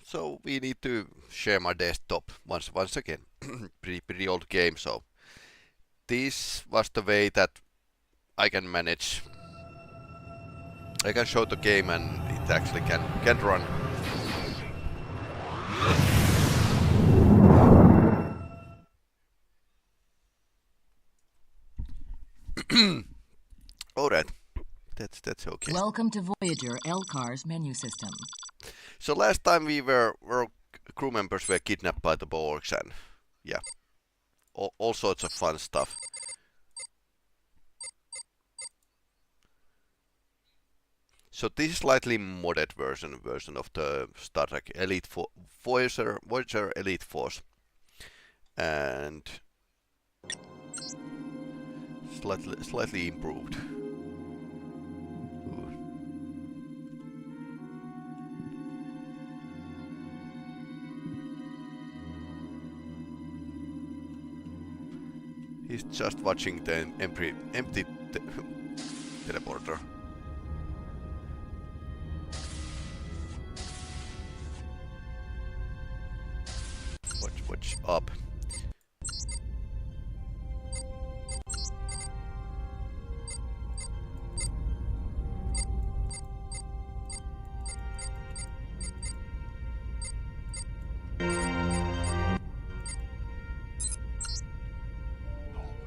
so we need to share my desktop once again. Pretty old game, so this was the way that I can manage. I can show the game and it actually can run. Alright, that's okay. Welcome to Voyager LCAR's menu system. So last time we were crew members were kidnapped by the Borgs and yeah, all sorts of fun stuff. So this is slightly modded version of the Star Trek Voyager Elite Force, and slightly improved. He's just watching the empty teleporter. Watch up.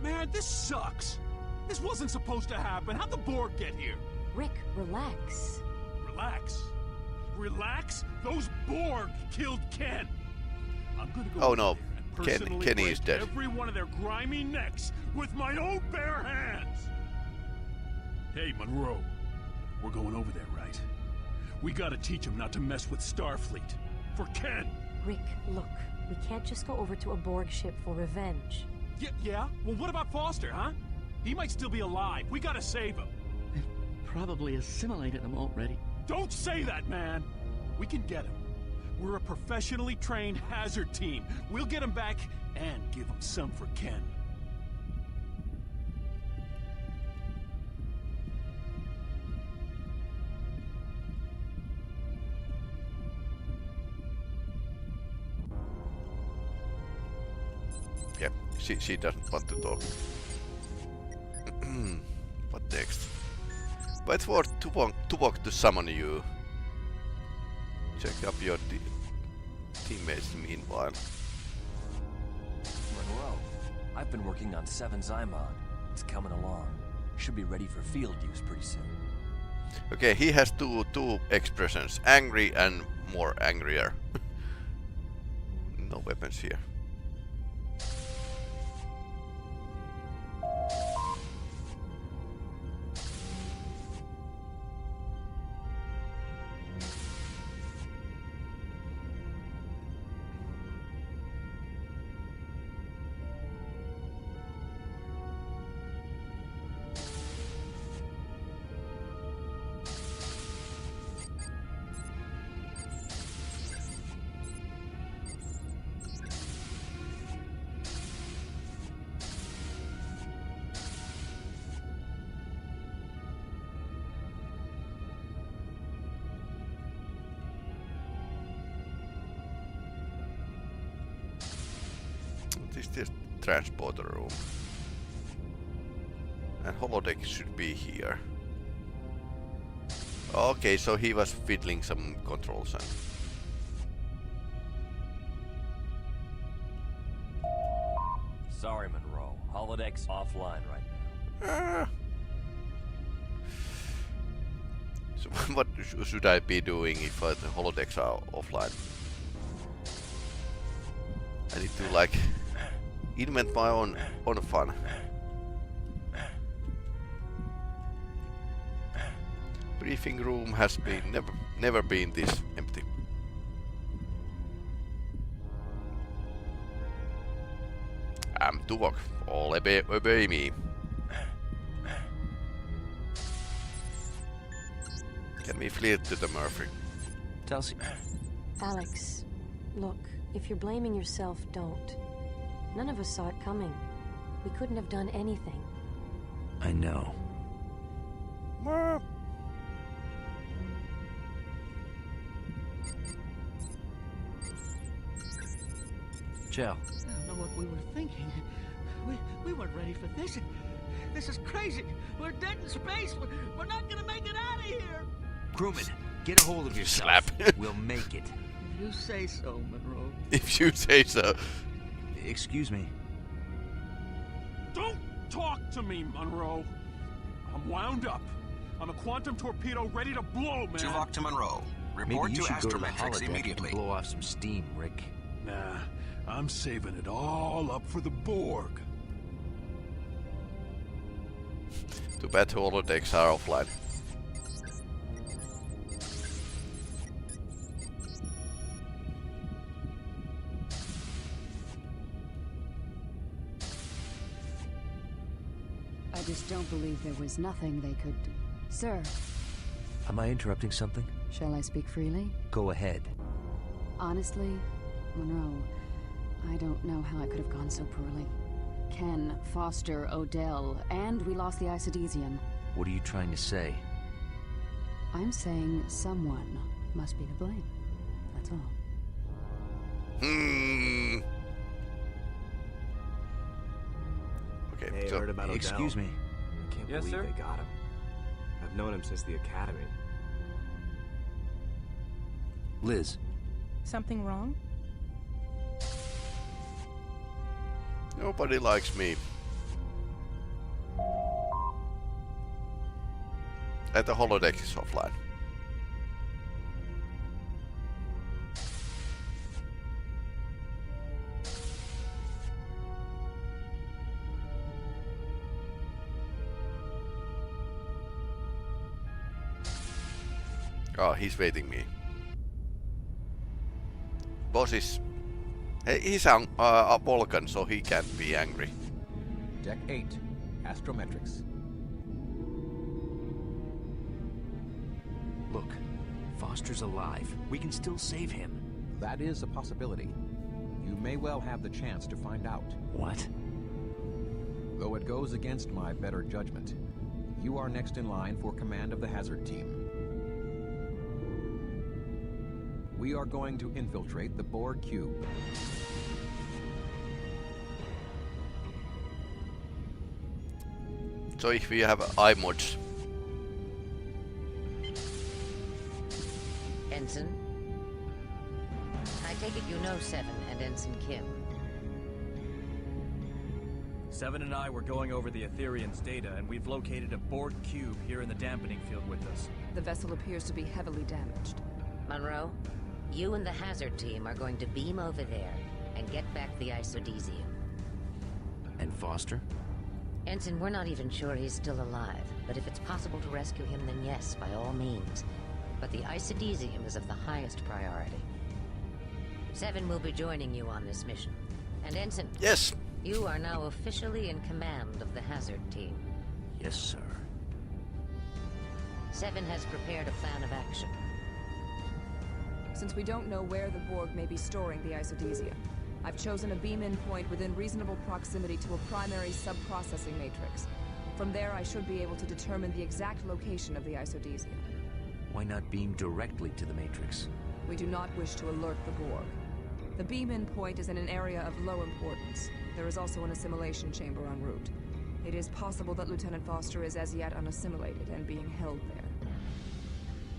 Man, this sucks. This wasn't supposed to happen. How'd the Borg get here? Rick, relax. Relax. Relax? Those Borg killed Ken. I'm gonna go Oh over no, there and personally Kenny break is dead. every one of their grimy necks with my own bare hands. Hey, Monroe. We're going over there, right? We gotta teach him not to mess with Starfleet. For Ken. Rick, look. We can't just go over to a Borg ship for revenge. Yeah? Well, what about Foster, huh? He might still be alive. We gotta save him. They've probably assimilated them already. Don't say that, man! We can get him. We're a professionally trained hazard team. We'll get him back and give him some for Ken. Yeah, she doesn't want to talk. What next? Wait for Tuvok to summon you. Check up your teammates meanwhile. Monroe, I've been working on 7 Zymon. It's coming along. Should be ready for field use pretty soon. Okay, he has two expressions: angry and more angrier. No weapons here. This is the transporter room. And holodeck should be here. Okay, so he was fiddling some controls and... Sorry, Monroe. Holodeck's offline right now. So what should I be doing if the holodecks are offline? I need to like invent my own fun. Briefing room has been never been this empty. I'm Tuvok. All obey me. Can we flee to the Murphy? Telsi. Alex, look, if you're blaming yourself, don't. None of us saw it coming. We couldn't have done anything. I know. Gel. I don't know what we were thinking. We weren't ready for this. This is crazy. We're dead in space. We're not gonna make it out of here. Crewman, get a hold of yourself. Slap. We'll make it. If you say so, Monroe. If you say so. Excuse me. Don't talk to me, Monroe. I'm wound up. I'm a quantum torpedo ready to blow, man. Tuvok to Monroe. Report Maybe you to should go to the Astrometrics holodeck immediately. and blow off some steam, Rick. Nah, I'm saving it all up for the Borg. Too bad holodecks are offline. I just don't believe there was nothing they could... Sir, Am I interrupting something? shall I speak freely? Go ahead. Honestly, Monroe, I don't know how it could have gone so poorly. Ken, Foster, Odell, and we lost the isodesium. What are you trying to say? I'm saying someone must be to blame. That's all. Okay, Hey, I so heard about Odell. Excuse me. I can't Yes, believe sir? they got him. I've known him since the academy. Liz, Something wrong? nobody likes me. And the holodeck is offline. Oh, he's waiting me. Boss is... He's a Vulcan, so he can't be angry. Deck 8, Astrometrics. look. Foster's alive. We can still save him. That is a possibility. You may well have the chance to find out. What? Though it goes against my better judgment, you are next in line for command of the hazard team. We are going to infiltrate the Borg cube. So if we have iMods. Ensign? I take it you know Seven and Ensign Kim. Seven and I were going over the Ethereum's data, and we've located a Borg cube here in the dampening field with us. The vessel appears to be heavily damaged. Monroe, you and the hazard team are going to beam over there and get back the isodesium. And Foster? Ensign, we're not even sure he's still alive, but if it's possible to rescue him, then yes, by all means. But the isodesium is of the highest priority. Seven will be joining you on this mission. And Ensign... Yes! You are now officially in command of the hazard team. Yes, sir. Seven has prepared a plan of action. Since we don't know where the Borg may be storing the isodesium, I've chosen a beam-in point within reasonable proximity to a primary sub-processing matrix. From there, I should be able to determine the exact location of the isodesium. Why not beam directly to the Matrix? We do not wish to alert the Borg. The beam-in point is in an area of low importance. There is also an assimilation chamber en route. It is possible that Lieutenant Foster is as yet unassimilated and being held there.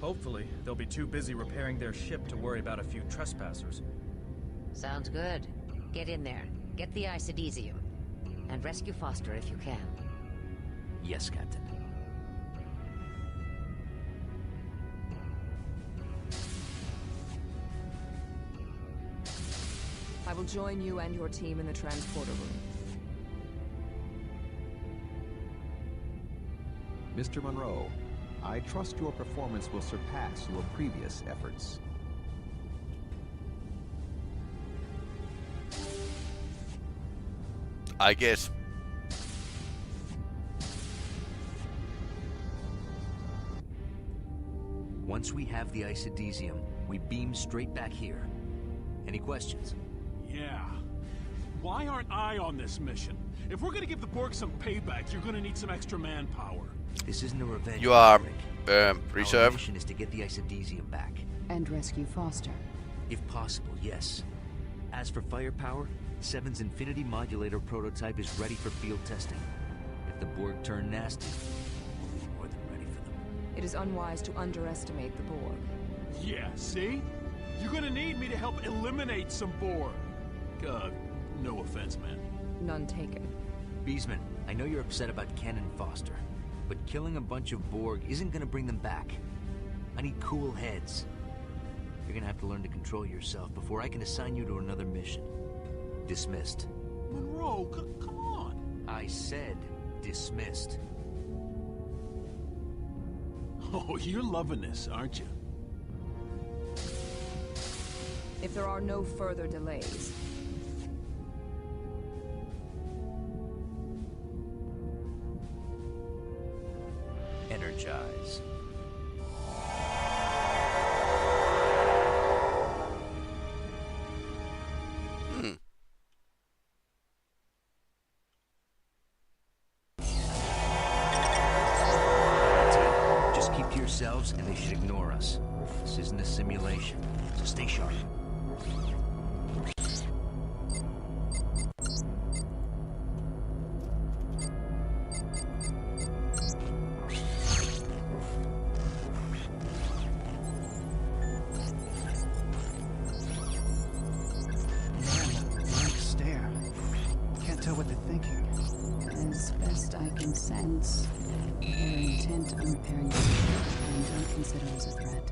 Hopefully, they'll be too busy repairing their ship to worry about a few trespassers. Sounds good. Get in there, get the isodesium, and rescue Foster if you can. Yes, Captain. I will join you and your team in the transporter room. Mr. Monroe, I trust your performance will surpass your previous efforts. I guess. Once we have the isodesium, we beam straight back here. Any questions? Yeah. Why aren't I on this mission? If we're gonna give the Borg some payback, you're gonna need some extra manpower. This isn't a revenge. You are Our reserve. mission is to get the isodesium back. And rescue Foster. If possible, yes. As for firepower, Seven's Infinity Modulator prototype is ready for field testing. If the Borg turn nasty, we'll be more than ready for them. It is unwise to underestimate the Borg. Yeah, see? You're gonna need me to help eliminate some Borg. No offense, man. None taken. Beesman, I know you're upset about Ken and Foster, but killing a bunch of Borg isn't gonna bring them back. I need cool heads. You're gonna have to learn to control yourself before I can assign you to another mission. Dismissed. Monroe, come on. I said dismissed. Oh, you're loving this, aren't you? If there are no further delays, energize. Just keep to yourselves and they should ignore us. This isn't a simulation, so stay sharp. As best I can sense, they're intent on repairing the ship and don't consider us a threat.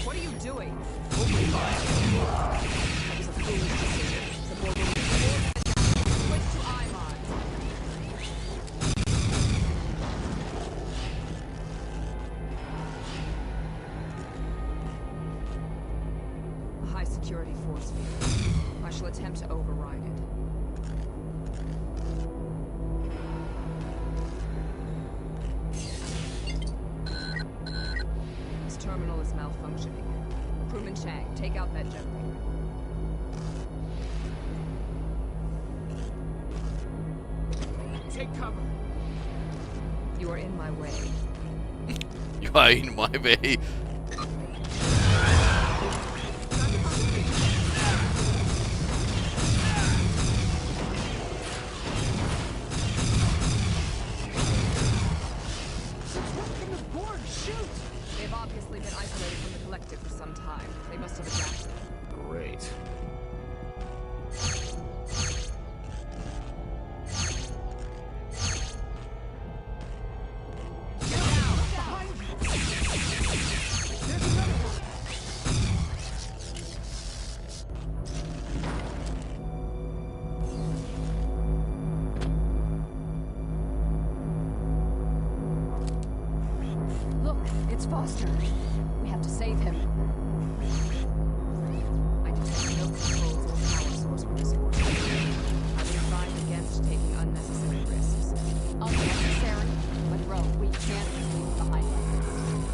what are you doing? That was a foolish decision. The Borg will be switch to Imon. A high security force field. I shall attempt to override it. This terminal is malfunctioning. Crewman Chang, take out that generator. Take cover. You are in my way. You are in my way. They've obviously been isolated from the collective for some time. They must have adapted. Great. Look, it's Foster. We have to save him. I detect no controls or power source for this order. I would advise against taking unnecessary risks. Unnecessary? Monroe, we can't leave behind him.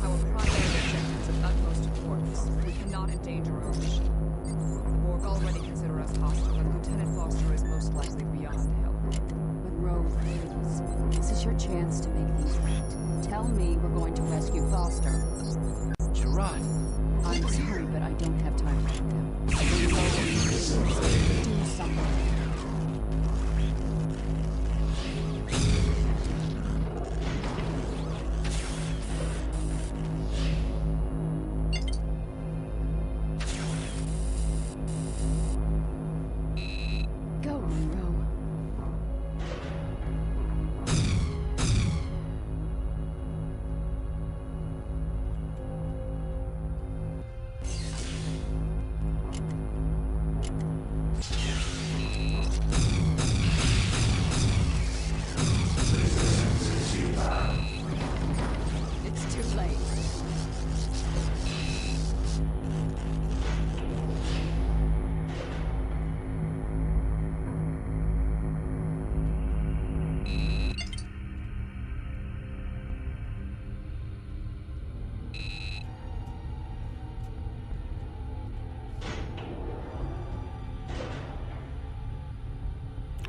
Our primary objective is of utmost importance. We cannot endanger our mission. The Borg already consider us hostile, and Lieutenant Foster is most likely beyond help. Monroe, please. This is your chance to make things right. Tell me we're going to rescue Foster. Gerard. I'm sorry, but I don't have time to shoot them. Monroe, please. Do something. Go, Monroe.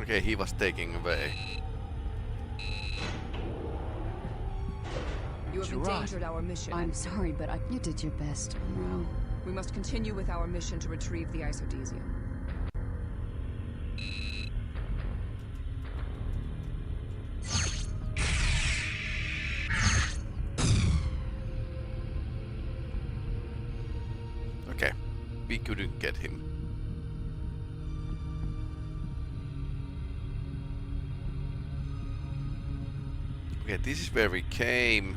Okay, he was taking away. You have endangered our mission. I'm sorry, but you did your best, Monroe. We must continue with our mission to retrieve the isodesium. Okay, we couldn't get him. Okay, this is where we came.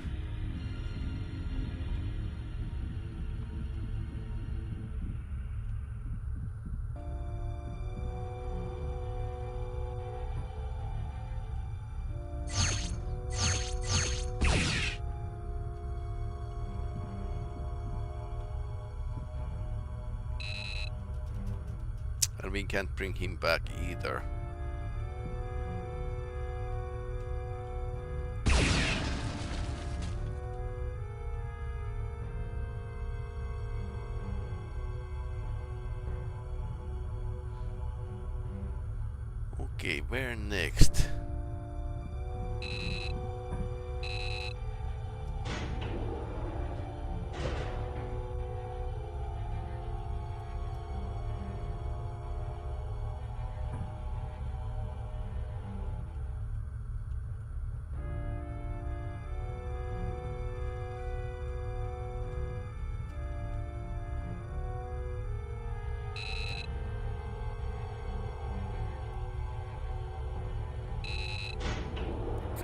And we can't bring him back either. Okay, where next?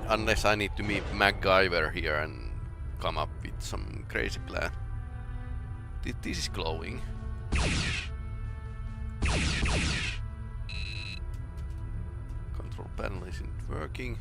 Unless I need to meet MacGyver here and come up with some crazy plan. This is glowing. Control panel isn't working.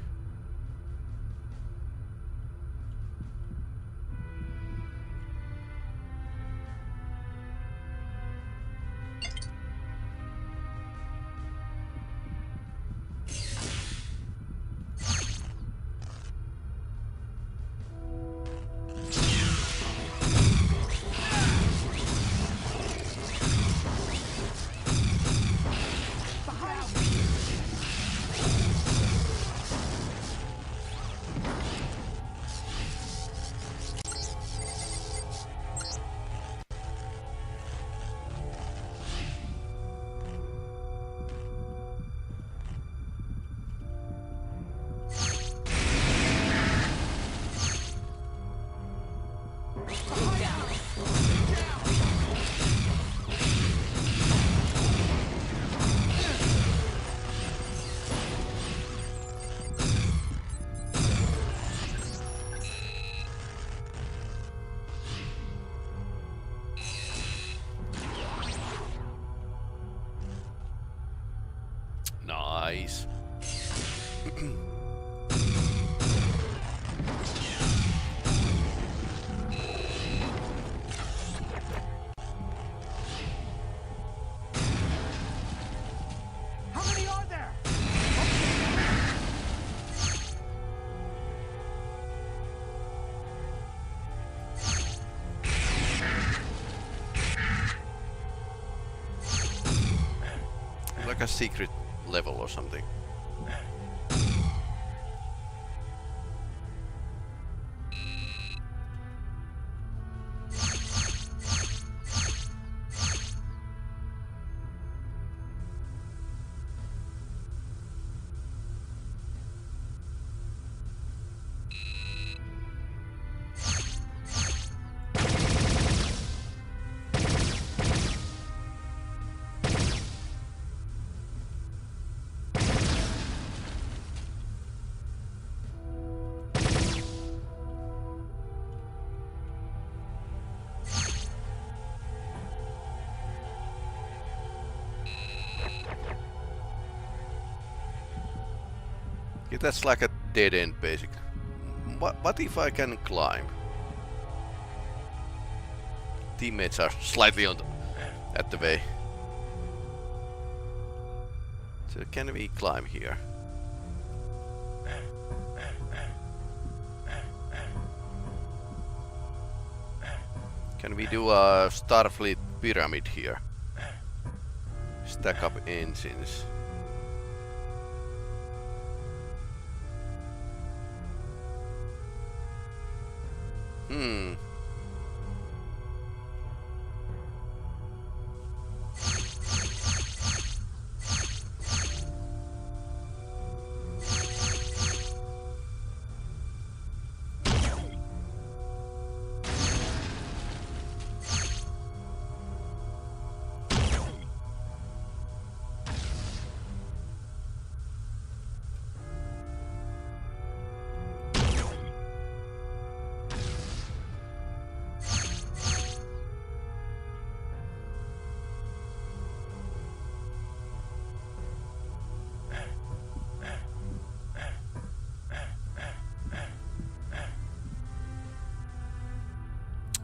Nice. How many are there? Like a secret level or something. Yeah, that's like a dead end basically. What if I can climb? Teammates are slightly on at the way. So can we climb here? Can we do a Starfleet pyramid here? Stack up engines. Hmm.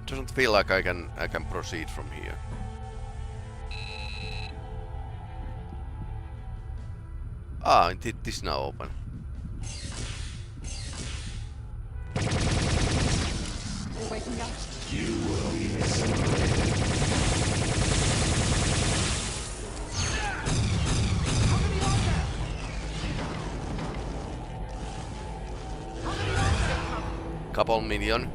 Doesn't feel like I can proceed from here. Ah, it is now open. We're waking up. You will be assimilated. Couple million.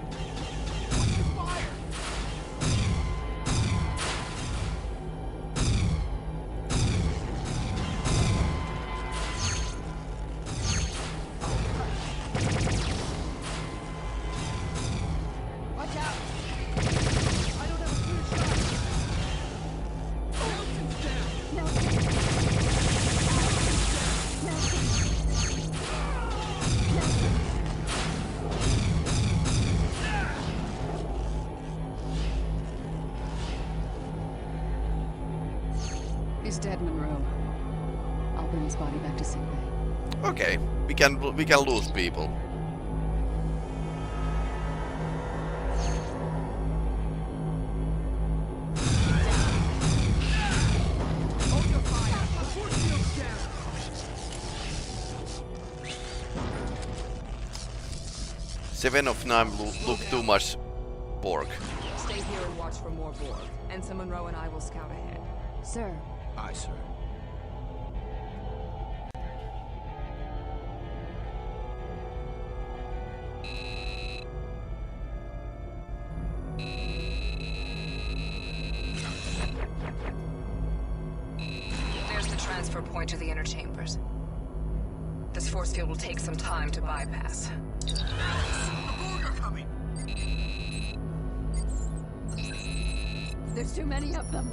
He's dead, Monroe. I'll bring his body back to sick bay. Okay, we can lose people. Hold your fire. The force field's down. Seven of 9 look too much Borg. Stay here and watch for more Borg. Ensign Monroe and I will scout ahead. Sir. Aye, sir. There's the transfer point to the inner chambers. This force field will take some time to bypass. The Borg are coming. There's too many of them.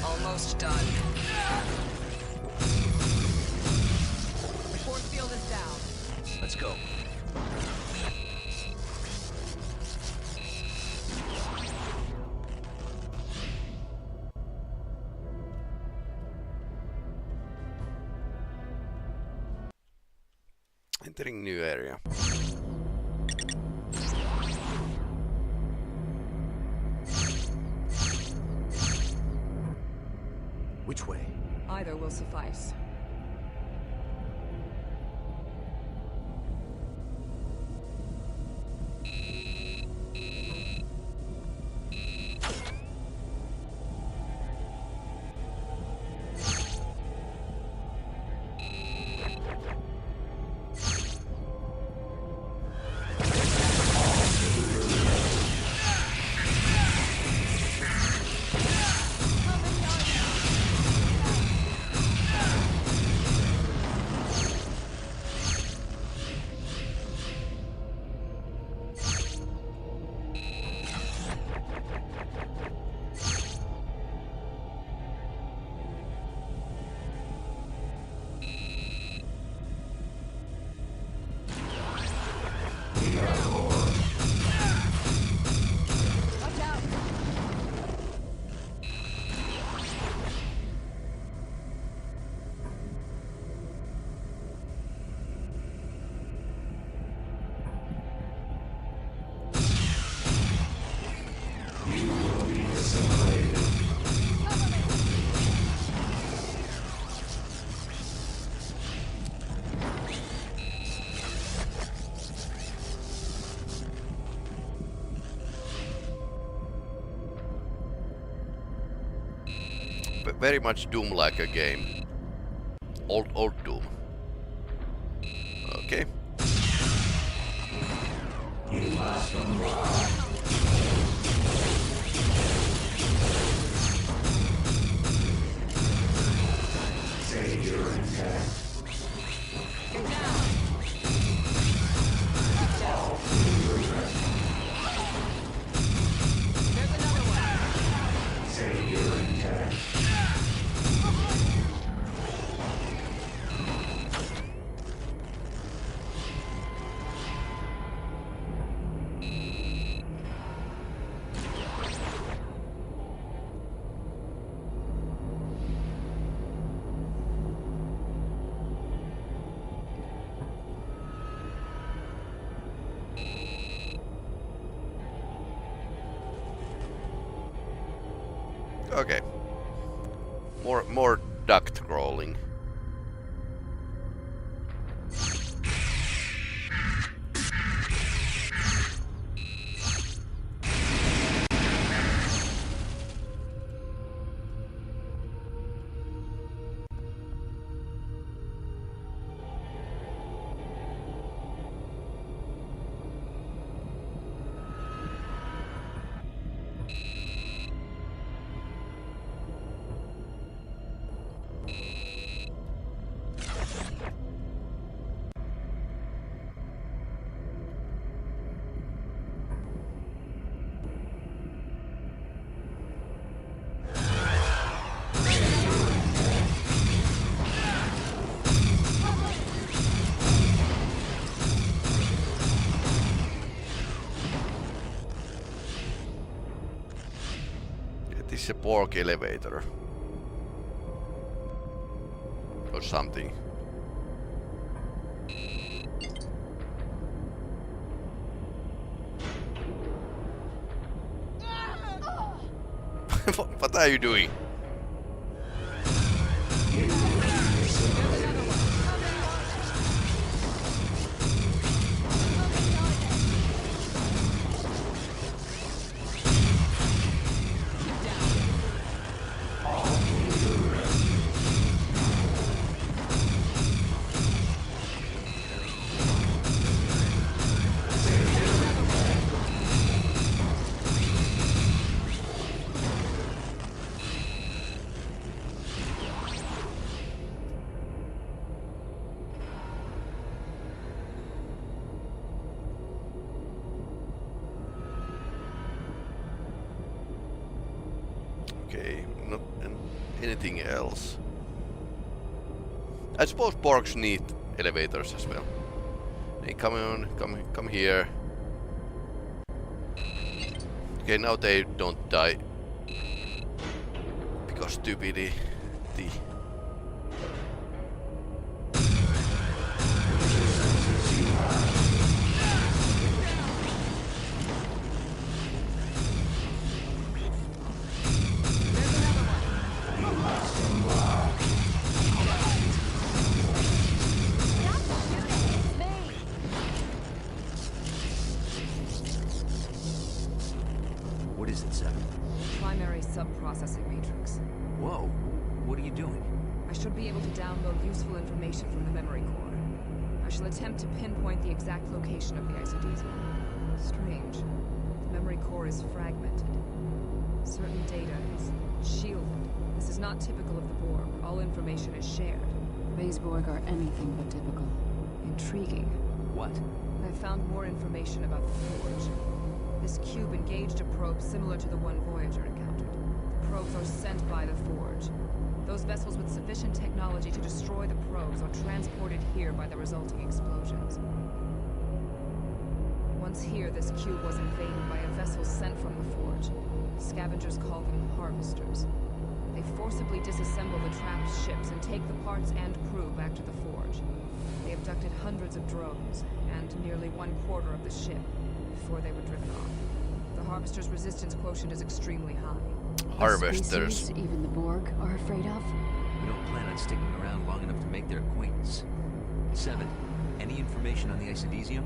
Almost done. The force field is down. Let's go. Entering new area. Which way? Either will suffice. very much Doom-like a game. Old Doom. Okay. Save your intent. Get down! There's another one! Save your intent. Okay. More duct crawling. It is a Borg elevator. Or something. What are you doing? Okay, not anything else. I suppose Borgs need elevators as well. Hey, come on, come here. Okay, now they don't die because stupidity. What is it, Seven? Primary sub-processing matrix. Whoa, what are you doing? I should be able to download useful information from the memory core. I shall attempt to pinpoint the exact location of the isodesium. Strange. The memory core is fragmented. Certain data is shielded. This is not typical of the Borg. All information is shared. Base Borg are anything but typical. Intriguing. What? I found more information about the Forge. This cube engaged a probe similar to the one Voyager encountered. The probes are sent by the Forge. Those vessels with sufficient technology to destroy the probes are transported here by the resulting explosions. Once here, this cube was invaded by a vessel sent from the Forge. Scavengers call them harvesters. They forcibly disassemble the trapped ships and take the parts and crew back to the Forge. They abducted hundreds of drones, and nearly 1/4 of the ship, before they were driven off. The Harvester's resistance quotient is extremely high. Harvesters. Species even the Borg are afraid of? We don't plan on sticking around long enough to make their acquaintance. Seven, any information on the isodesium?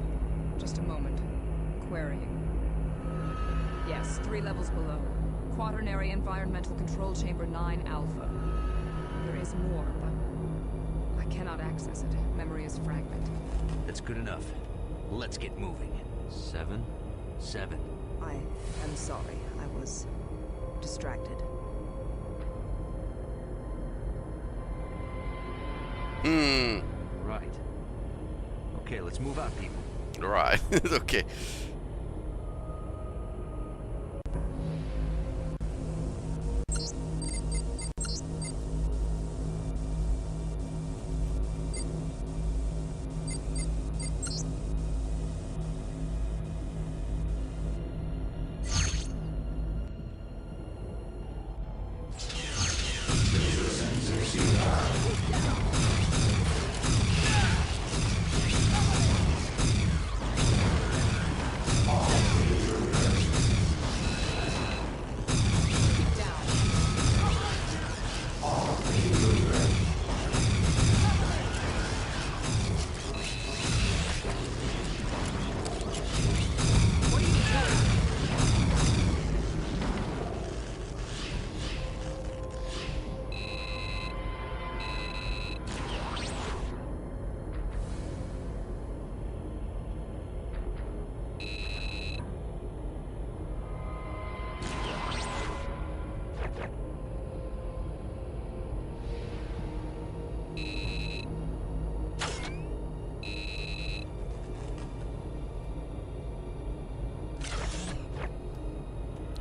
Just a moment. Querying. Yes, 3 levels below. Quaternary Environmental Control Chamber 9 Alpha. There is more, but I cannot access it. Memory is fragmented. That's good enough. Let's get moving. 7? 7. I am sorry. I was distracted. Right. Okay, let's move out, people. Right. Okay.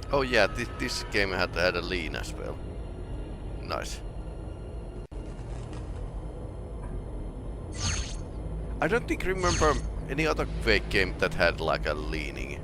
Oh yeah, this game had a lean as well. Nice. I don't think remember any other Quake game that had like a leaning.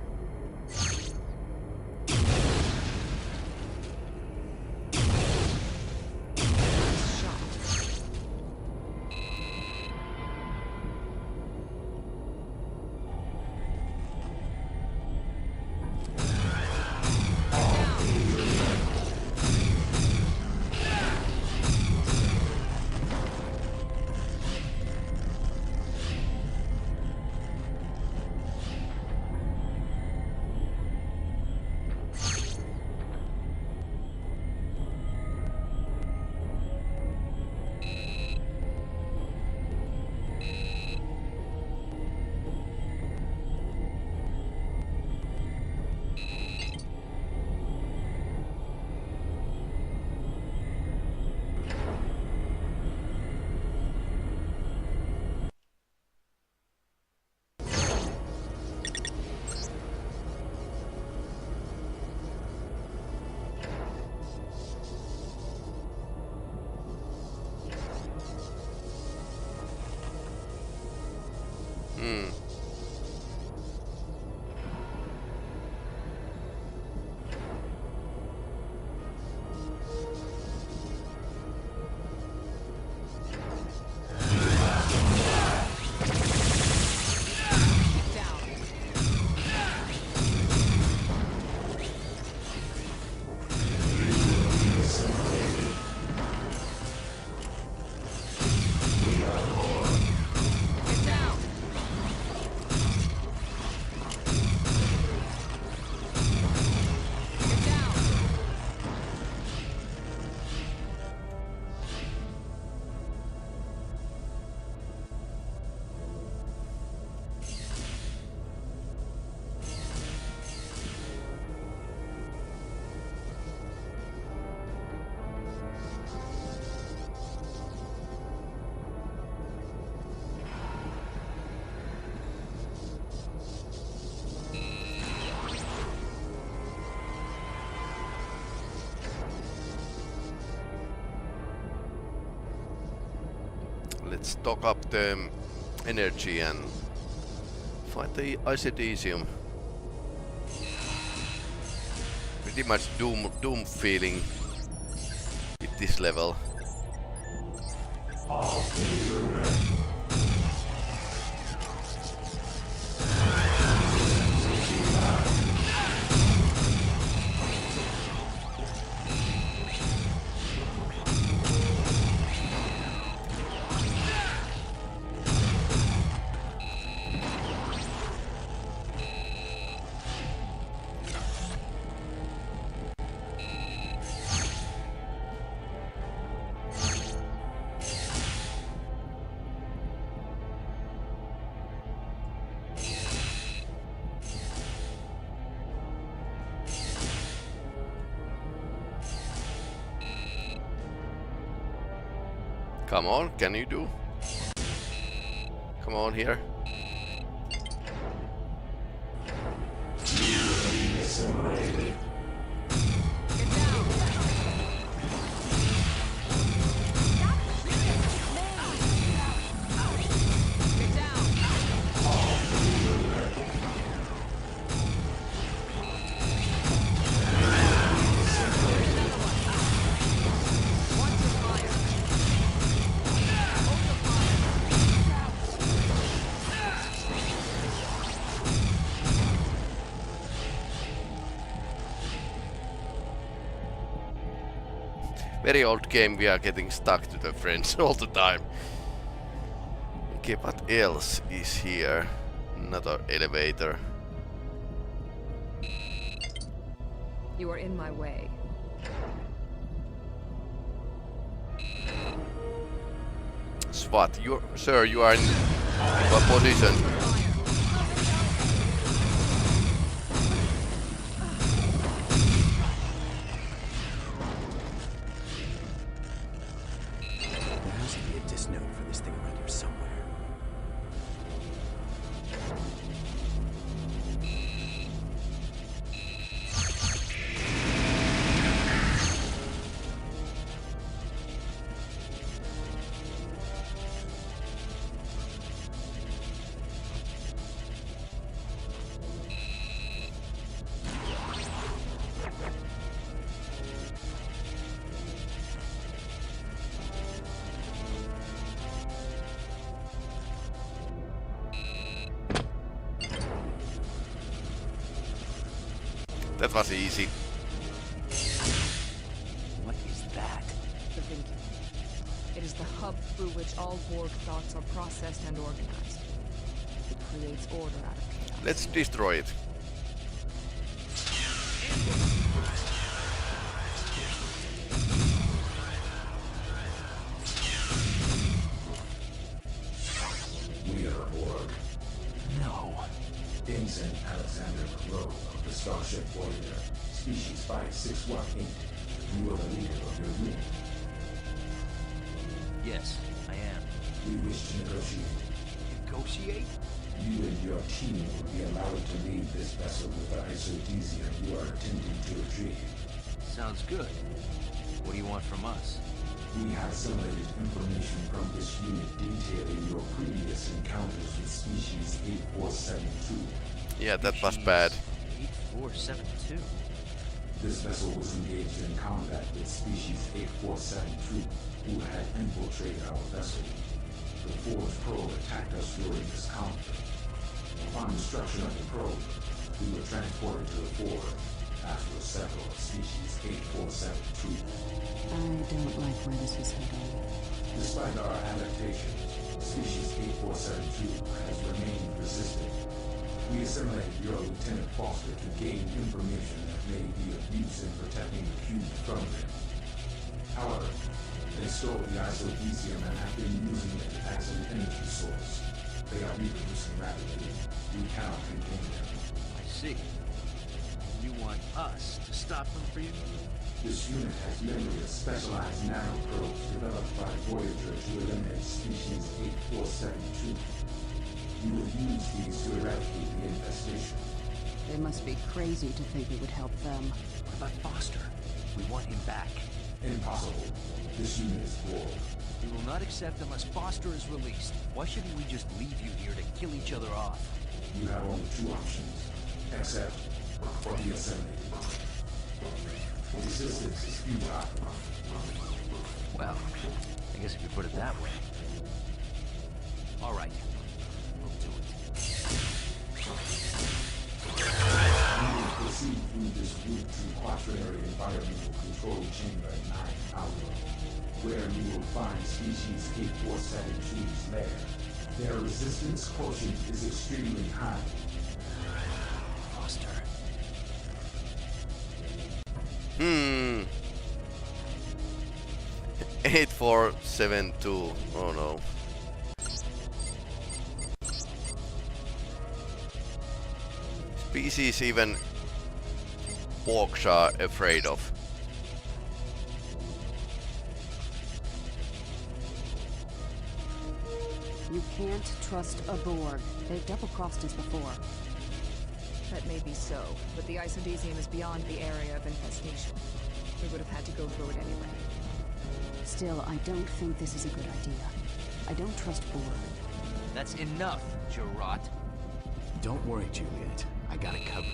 Let's stock up the energy and find the isodesium. Pretty much doom feeling at this level. Come on, can you do? Come on here. Assimilated. Very old game, we are getting stuck to the friends all the time. Okay, what else is here? Another elevator. You are in my way. SWAT, sir, you are in what position? There has to be a disk node for this thing around here somewhere. That was easy. What is that? The Vinkin. It is the hub through which all Borg thoughts are processed and organized. It creates order out of chaos. Let's destroy it. We are Borg. No. Ensign Alexander Crow of the Starship Voyager, species 5618. You are the leader of your unit. Yes, I am. We wish to negotiate. Negotiate? You and your team will be allowed to leave this vessel with the isodesium you are attempting to retrieve. Sounds good. What do you want from us? We have assimilated information from this unit detailing your previous encounters with species 8472. Yeah, that was bad. 8472. This vessel was engaged in combat with species 8472, who had infiltrated our vessel. The Forge probe attacked us during this conflict. Upon destruction of the probe, we were transported to the Forge after several of species 8472. I don't like where this is heading. Despite our adaptations, species 8472 has remained resistant. We assimilated your Lieutenant Foster to gain information that may be of use in protecting the cube from them. However, they stole the isodesium and have been using it as an energy source. They are reproducing rapidly. We cannot contain them. I see. You want us to stop them for you? This unit has memory of specialized nanoprobes developed by Voyager to eliminate species 8472. We will use these to eradicate the infestation. They must be crazy to think we would help them. What about Foster? We want him back. Impossible. This unit is Borg. We will not accept unless Foster is released. Why shouldn't we just leave you here to kill each other off? You have only two options. Accept or be assimilated. Resistance is futile. Well, I guess if you put it that way. All right. We'll do it. You will proceed through this route to Quaternary Environmental Control Chamber 9 Alpha, where you will find species 8472's lair. Their resistance quotient is extremely high. Foster. 8472. Oh no. Species even Borgs are afraid of. You can't trust a Borg. They've double-crossed us before. That may be so, but the isodesium is beyond the area of infestation. We would have had to go through it anyway. Still, I don't think this is a good idea. I don't trust Borg. That's enough, Gerard. Don't worry, Juliet. I got it covered.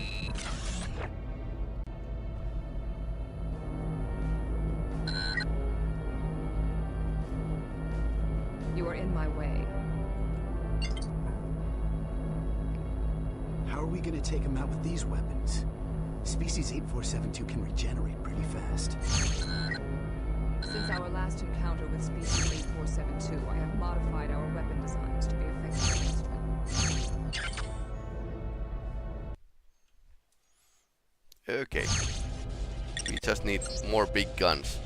You are in my way. How are we gonna take him out with these weapons? Species 8472 can regenerate pretty fast. Since our last encounter with Species 8472, I have modified our weapon designs to be effective against them. Okay. We just need more big guns.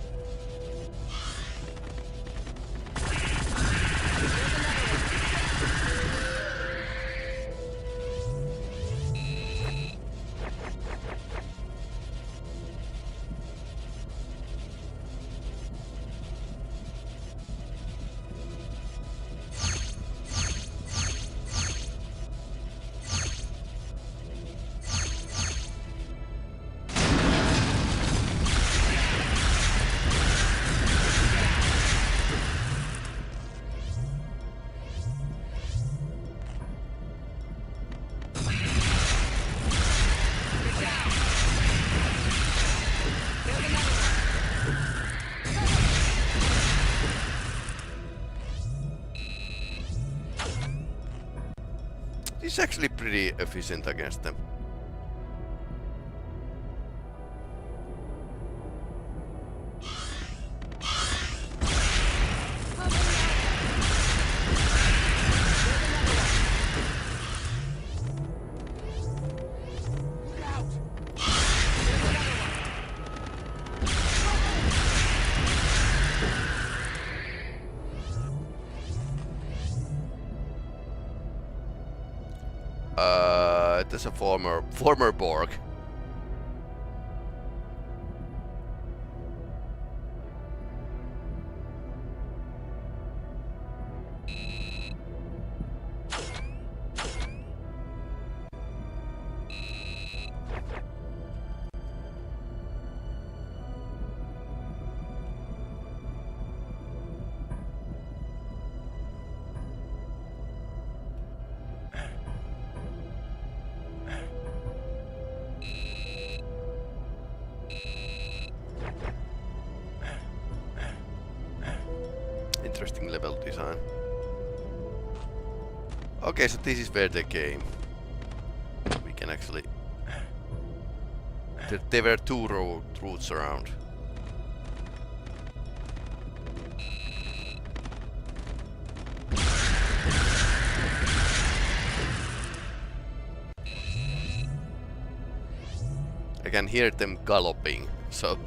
He's actually pretty efficient against them. There's a former Borg. Interesting level design. Okay, so this is where the game. We can actually. There were two routes around. I can hear them galloping, so.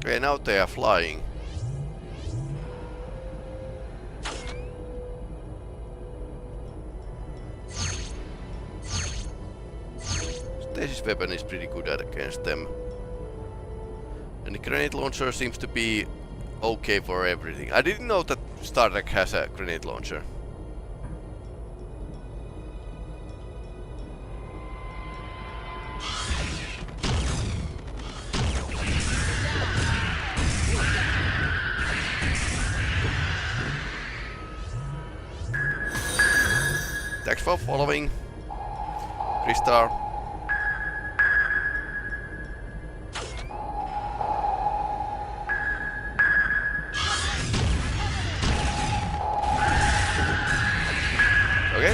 Okay, now they are flying. Stasis weapon is pretty good against them. And the grenade launcher seems to be okay for everything. I didn't know that Star Trek has a grenade launcher. Thanks for following, Kristar. Okay.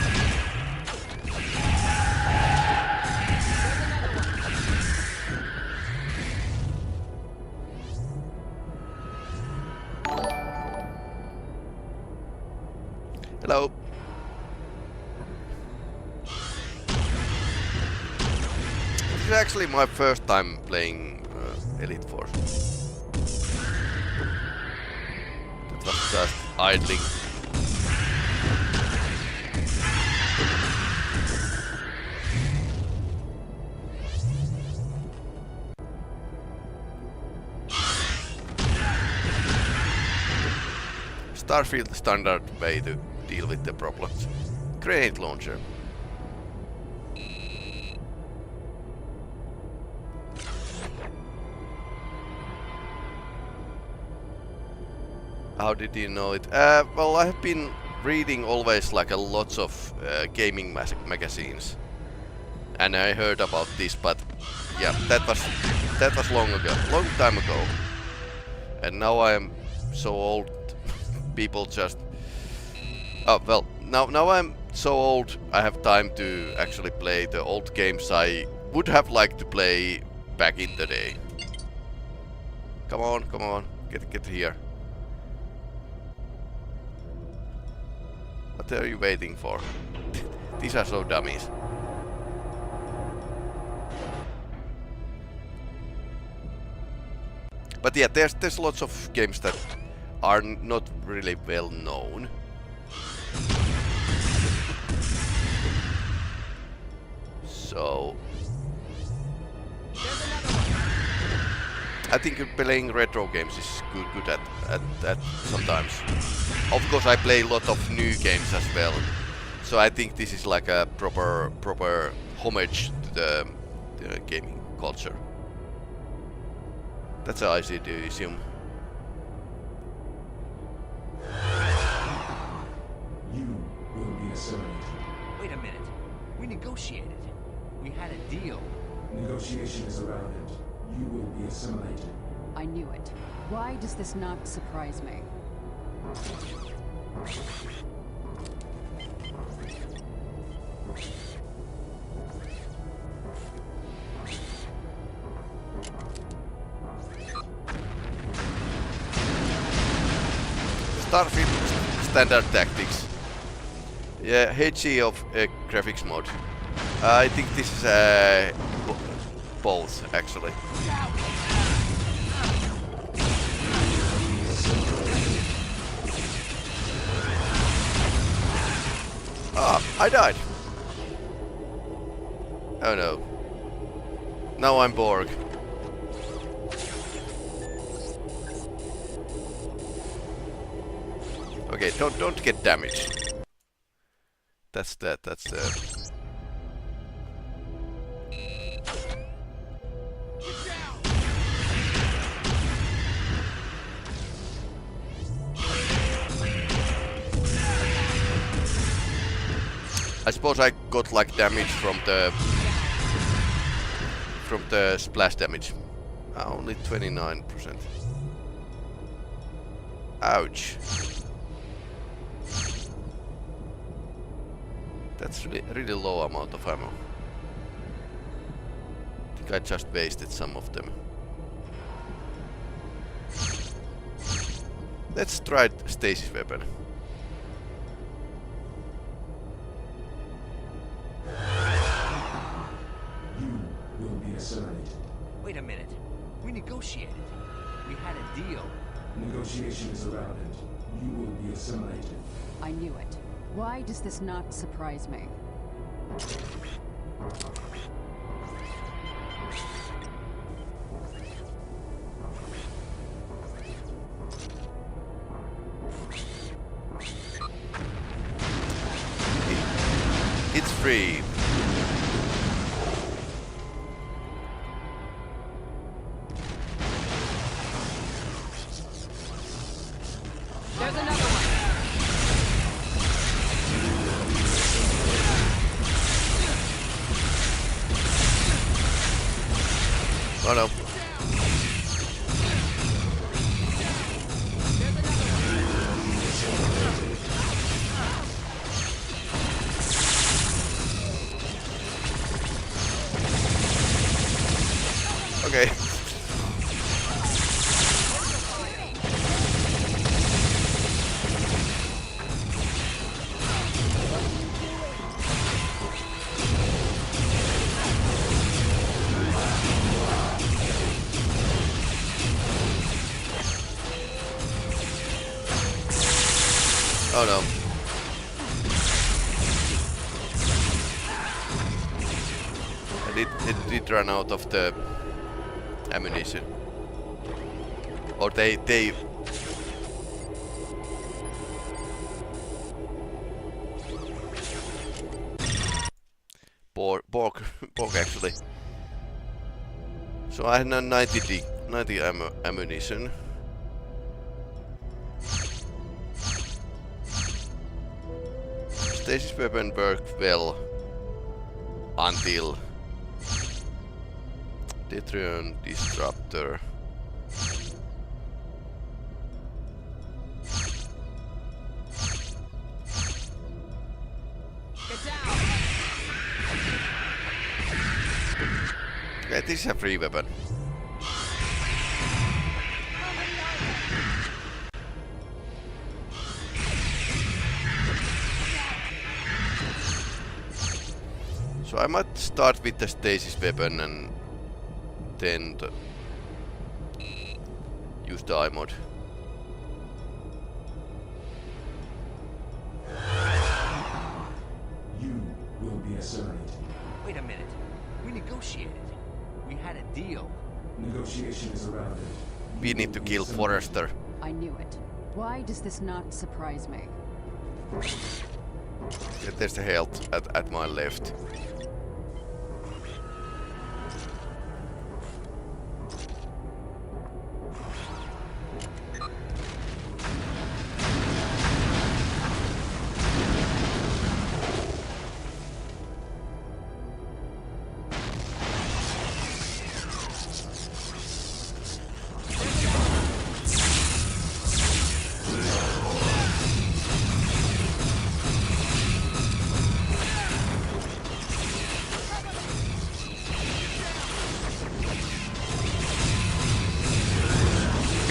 Hello. This is actually my first time playing Elite Force. That was just idling. Starfield standard way to deal with the problems. Grenade launcher. How did you know it? Well, I have been reading always like a lots of gaming magazines, and I heard about this, but yeah, that was long time ago, and now I am so old. People just well, now I'm so old I have time to actually play the old games I would have liked to play back in the day. Come on, get here. What are you waiting for? These are so dummies. But yeah, there's lots of games that are not really well known. So I think playing retro games is good at sometimes. Of course, I play a lot of new games as well. So I think this is like a proper homage to the gaming culture. That's how I see the assume. You will be assimilated. Wait a minute. We negotiated. We had a deal. Negotiation is around it. You will be assimilated. I knew it. Why does this not surprise me? Starfield standard tactics. Yeah, HG of graphics mode. I think this is both actually. Ah, I died. Oh no. Now I'm Borg. Okay, don't get damaged. That's the I suppose I got like damage from the splash damage. Only 29%. Ouch. That's really low amount of ammo. I think I just wasted some of them. Let's try stasis weapon. You will be assimilated. Wait a minute. We negotiated. We had a deal. Negotiation is around it. You will be assimilated. I knew it. Why does this not surprise me? free. There's another one. Oh no. Okay. Oh no. It did run out of the ammunition. Or they Borg actually. So I had 90 ammunition. Stasis weapon worked well until Detrian Disruptor. Get down. Okay, this is a free weapon. So I might start with the stasis weapon and then use the iMod. You will be assigned. Wait a minute. We negotiated. We had a deal. Negotiation is around it. We need to kill Forrester. I knew it. Why does this not surprise me? Yeah, there's the health at my left.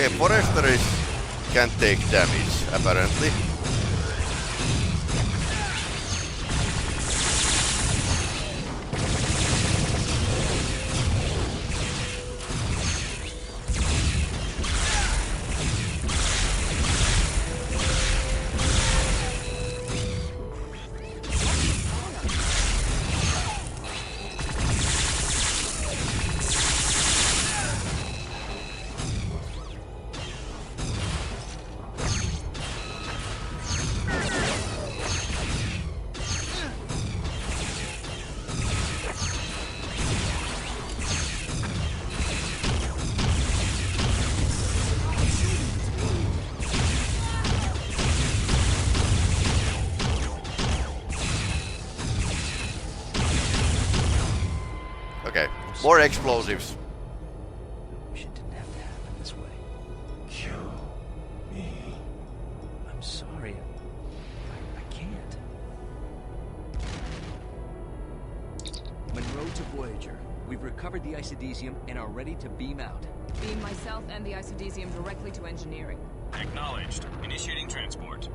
Okay, Forrester can't take damage, apparently. Okay, more explosives. Shit didn't have to happen this way. Kill me. I'm sorry. I can't. Monroe to Voyager. We've recovered the isodesium and are ready to beam out. Beam myself and the isodesium directly to engineering. Acknowledged. Initiating transport.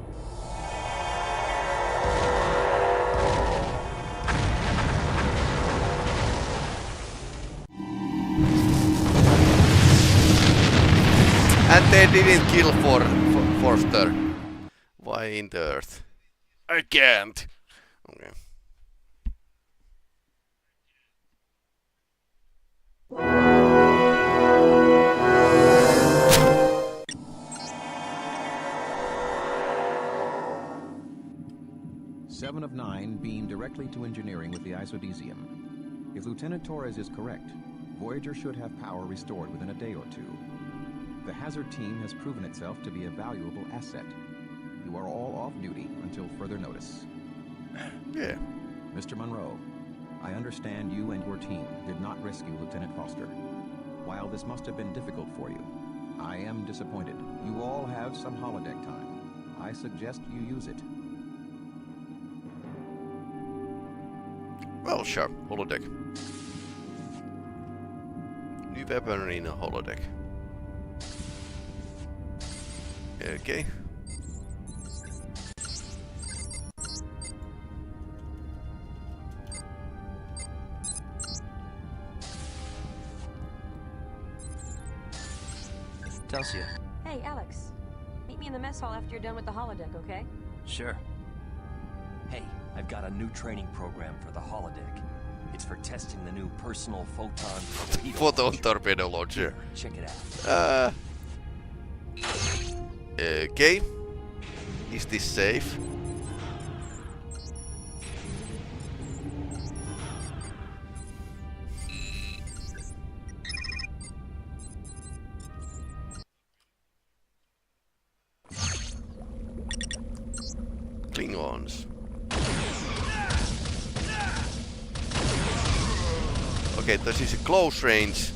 And they didn't kill Forster. Why in the earth? I can't. Okay. Seven of 9 beam directly directly to engineering with the isodesium. If Lieutenant Torres is correct, Voyager should have power restored within a day or two. The Hazard team has proven itself to be a valuable asset. You are all off duty until further notice. Yeah. Mr. Monroe, I understand you and your team did not rescue Lieutenant Foster. While this must have been difficult for you, I am disappointed. You all have some holodeck time. I suggest you use it. Well, sure. Holodeck. New weaponry in a holodeck. Okay. Telsia. Hey, Alex. Meet me in the mess hall after you're done with the holodeck, okay? Sure. Hey, I've got a new training program for the holodeck. It's for testing the new personal photon torpedo launcher. Check it out. Okay. Is this safe? Klingons. Okay, this is a close range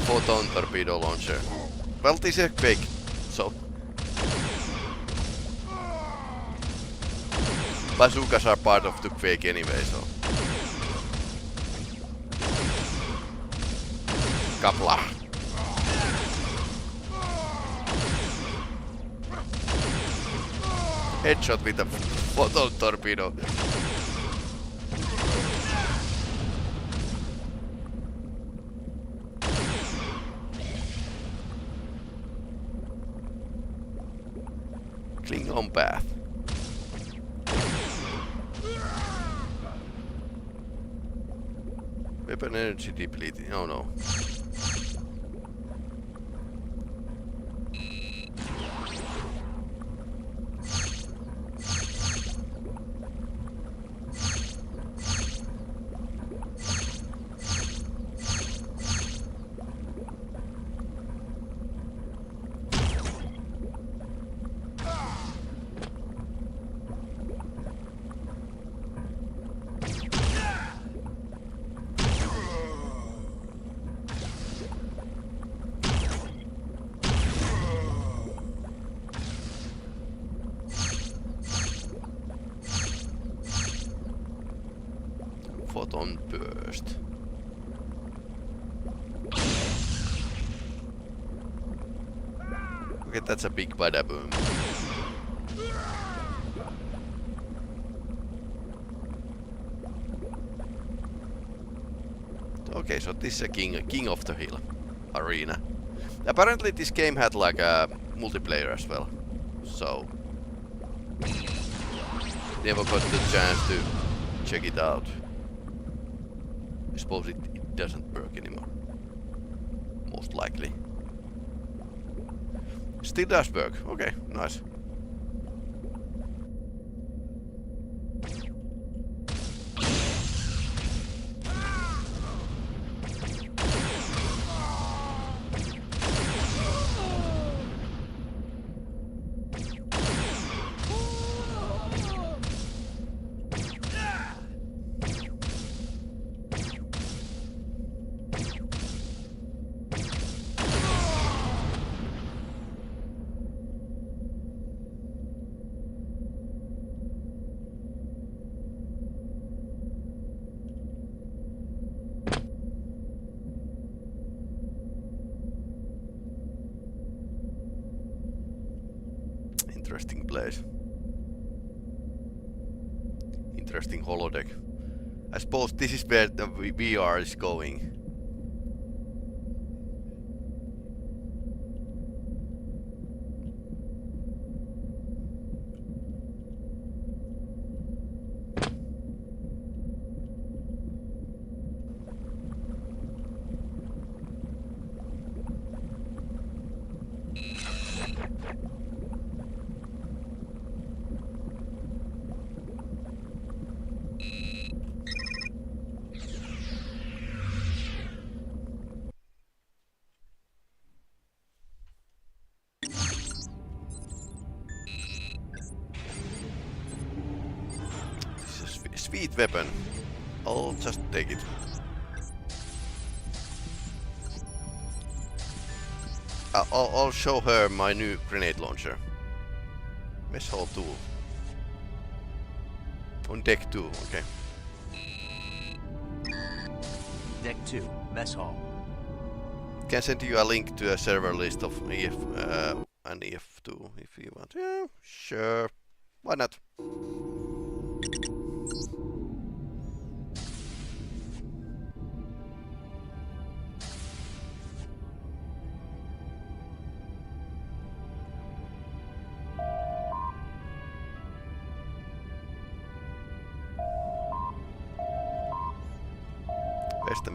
photon torpedo launcher. Well, this is big, so bazookas are part of the Quake anyway, so Kapla. Headshot with a photon torpedo. Klingon path. Weapon energy depleted. Oh no. Photon burst. Okay, that's a big bada boom. Okay, so this is a king of the hill arena. Apparently this game had like a multiplayer as well. So never got the chance to check it out. I suppose it doesn't work anymore. Most likely. Still does work. Okay, nice. Interesting place. Interesting holodeck. I suppose this is where the VR is going. Sweet weapon. I'll just take it. I'll show her my new grenade launcher. Mess hall 2. On deck 2, okay. Deck 2, mess hall. Can send you a link to a server list of EF and EF2 if you want. Yeah, sure. Why not?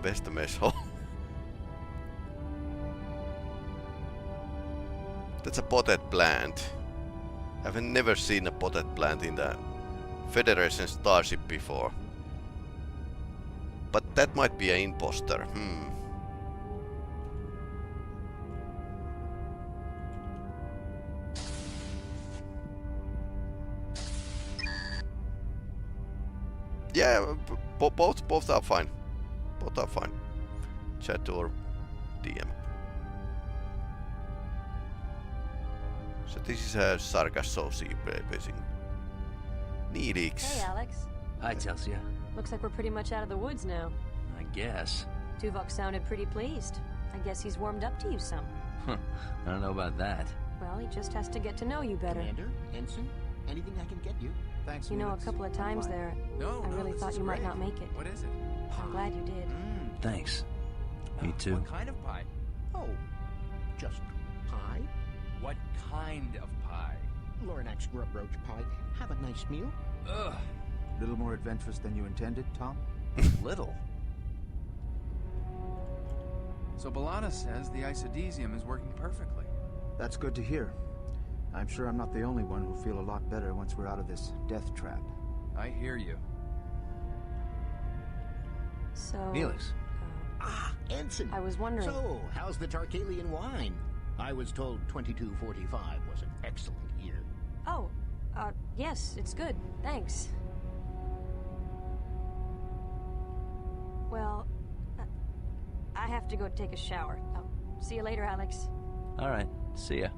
Best mess hall. That's a potted plant. I've never seen a potted plant in the Federation starship before. But that might be an imposter. Yeah, both are fine. Both are fine. Chat or DM. So this is a Sargassosi basing. Needix. Hey, Alex. Hi, Telsia. Looks like we're pretty much out of the woods now. I guess. Tuvok sounded pretty pleased. I guess he's warmed up to you some. I don't know about that. Well, he just has to get to know you better. Commander, Ensign, anything I can get you? Thanks. You know, a couple of times there, I really thought you might not make it. What is it? I'm glad you did. Thanks. Me too. What kind of pie? Oh, just pie? What kind of pie? Loranax grub roach pie. Have a nice meal. Ugh. Little more adventurous than you intended, Tom? Little. So B'Elanna says the isodesium is working perfectly. That's good to hear. I'm sure I'm not the only one who'll feel a lot better once we're out of this death trap. I hear you. So... Neelix. Ensign. I was wondering... So, how's the Tarkalian wine? I was told 2245 was an excellent year. Oh, yes, it's good. Thanks. Well, I have to go take a shower. See you later, Alex. All right. See ya.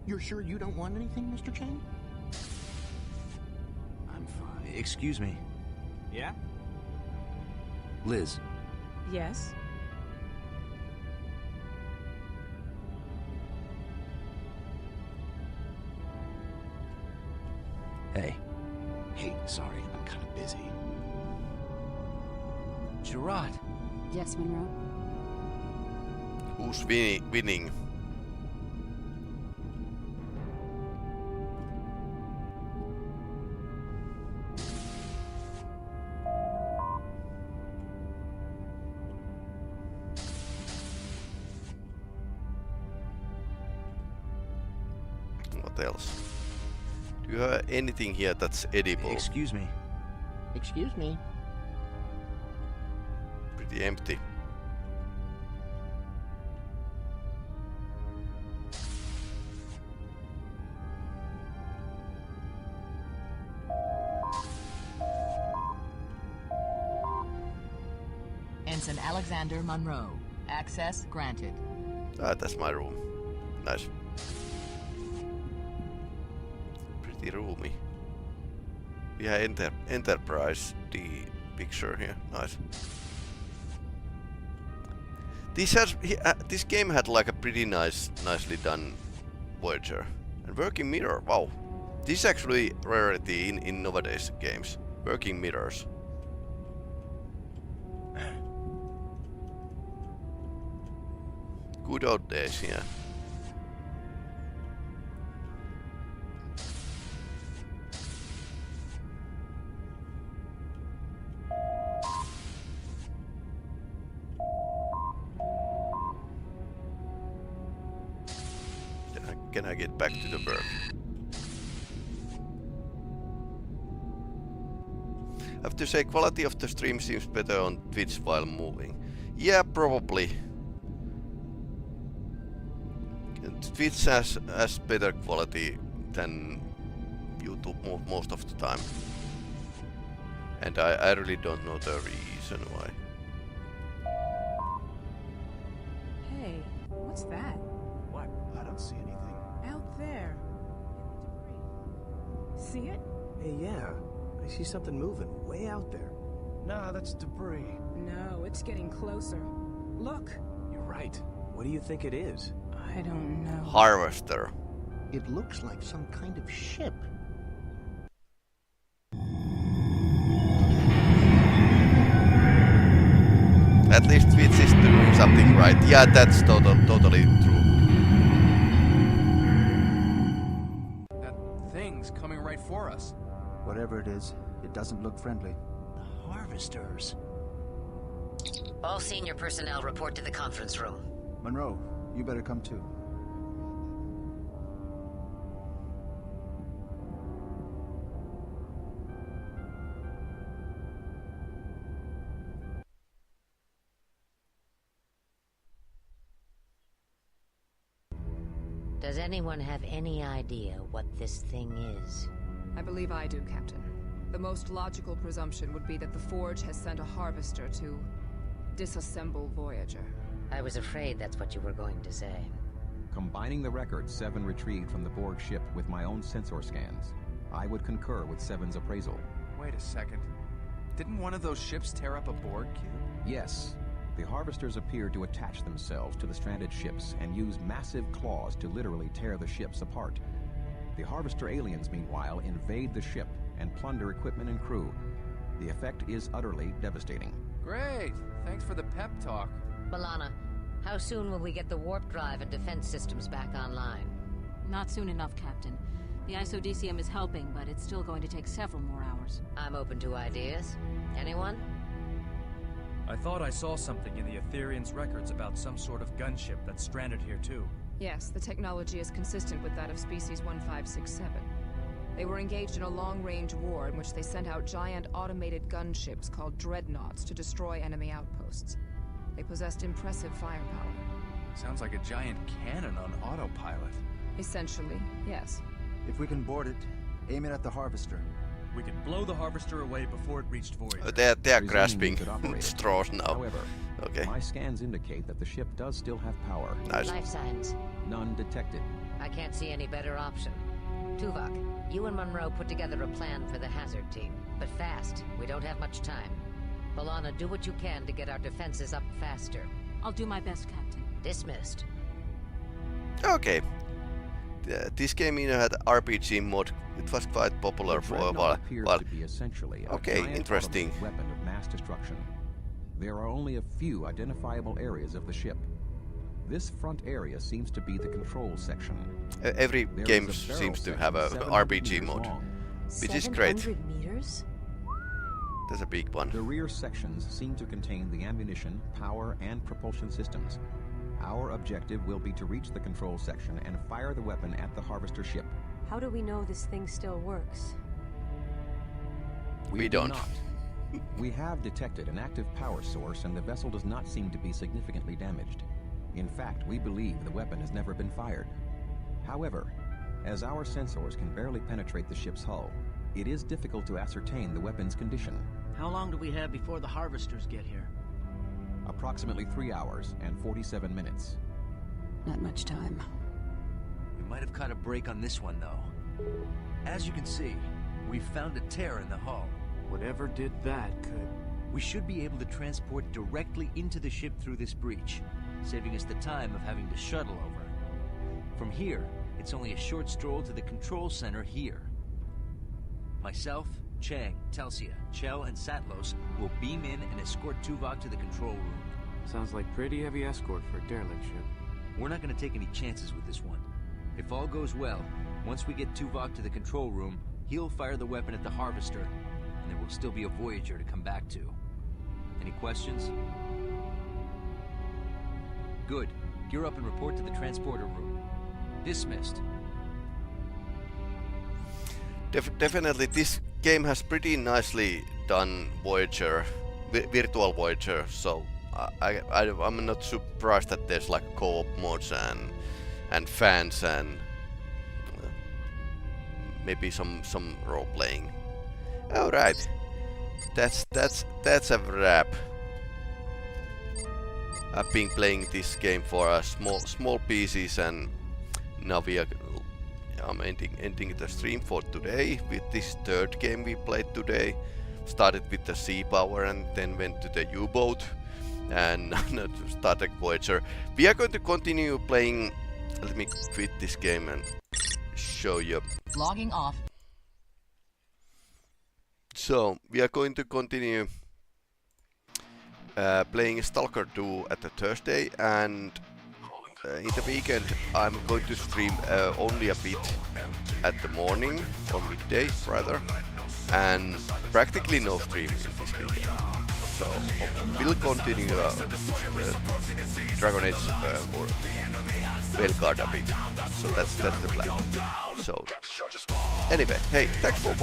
You're sure you don't want anything, Mr. Chang? I'm fine. Excuse me. Yeah? Liz. Yes? Hey. Hey, sorry, I'm kind of busy. Gerard. Yes, Monroe? Who's winning? What else? Do you have anything here that's edible? Excuse me. Excuse me. Pretty empty. Ensign Alexander Monroe. Access granted. Ah, that's my room. Nice. Pretty roomy. We have Enterprise, the picture here. Nice. This game had like a pretty nicely done Voyager. And working mirror, wow. This is actually rarity in nowadays games. Working mirrors. Good old days, yeah. Can I get back to the berg? I have to say, quality of the stream seems better on Twitch while moving. Yeah, probably. Twitch has better quality than YouTube most of the time. And I really don't know the reason why. Hey, what's that? What? I don't see anything. Out there. See it? Hey, yeah. I see something moving way out there. Nah, that's debris. No, it's getting closer. Look. You're right. What do you think it is? I don't know. Harvester. It looks like some kind of ship. At least Twitch is doing something right. Yeah, that's totally true. That thing's coming right for us. Whatever it is, it doesn't look friendly. The harvesters. All senior personnel report to the conference room. Monroe, you better come too. Does anyone have any idea what this thing is? I believe I do, Captain. The most logical presumption would be that the Forge has sent a harvester to disassemble Voyager. I was afraid that's what you were going to say. Combining the records Seven retrieved from the Borg ship with my own sensor scans, I would concur with Seven's appraisal. Wait a second. Didn't one of those ships tear up a Borg cube? Yes. The harvesters appeared to attach themselves to the stranded ships and use massive claws to literally tear the ships apart. The harvester aliens, meanwhile, invade the ship and plunder equipment and crew. The effect is utterly devastating. Great! Thanks for the pep talk. B'Elanna, how soon will we get the warp drive and defense systems back online? Not soon enough, Captain. The isodesium is helping, but it's still going to take several more hours. I'm open to ideas. Anyone? I thought I saw something in the Ethereans' records about some sort of gunship that's stranded here too. Yes, the technology is consistent with that of Species 1567. They were engaged in a long-range war in which they sent out giant automated gunships called dreadnoughts to destroy enemy outposts. They possessed impressive firepower. Sounds like a giant cannon on autopilot. Essentially, yes. If we can board it, aim it at the harvester. We could blow the harvester away before it reached Voyager. They are grasping straws now. However, okay. My scans indicate that the ship does still have power. Nice. Life signs. None detected. I can't see any better option. Tuvok, you and Monroe put together a plan for the hazard team. But fast. We don't have much time. B'Elanna, do what you can to get our defenses up faster. I'll do my best, Captain. Dismissed. Okay. This game had RPG mode. It was quite popular for a while. To be essentially a Okay, giant interesting. Weapon of mass destruction. There are only a few identifiable areas of the ship. This front area seems to be the control section. Every There game is a barrel seems to section have a 700 RPG meters mode, long. which is great. 700 meters? That's a big one. The rear sections seem to contain the ammunition, power, and propulsion systems. Our objective will be to reach the control section and fire the weapon at the harvester ship. How do we know this thing still works? We do don't. not. We have detected an active power source and the vessel does not seem to be significantly damaged. In fact, we believe the weapon has never been fired. However, as our sensors can barely penetrate the ship's hull, it is difficult to ascertain the weapon's condition. How long do we have before the harvesters get here? Approximately 3 hours and 47 minutes. Not much time. We might have caught a break on this one, though. As you can see, we found a tear in the hull. Whatever did that could... We should be able to transport directly into the ship through this breach, saving us the time of having to shuttle over. From here, it's only a short stroll to the control center here. Myself, Chang, Telsia, Chell, and Satlos will beam in and escort Tuvok to the control room. Sounds like pretty heavy escort for a derelict ship. We're not going to take any chances with this one. If all goes well, once we get Tuvok to the control room, he'll fire the weapon at the harvester, and there will still be a Voyager to come back to. Any questions? Good. Gear up and report to the transporter room. Dismissed. Definitely, this game has pretty nicely done Voyager, virtual Voyager. So I'm not surprised that there's like co-op modes and fans and maybe some role playing. All right, that's a wrap. I've been playing this game for a small pieces, and now I'm ending the stream for today with this third game we played today. Started with the sea power and then went to the U-boat and started Voyager. We are going to continue playing. Let me quit this game and show you. Logging off. So we are going to continue playing Stalker 2 at the Thursday, and in the weekend I'm going to stream only a bit at the morning or midday rather, and practically no stream in this weekend. So we'll continue Dragon Age or Veilguard a bit. So that's the plan. So anyway, hey, thanks for watching.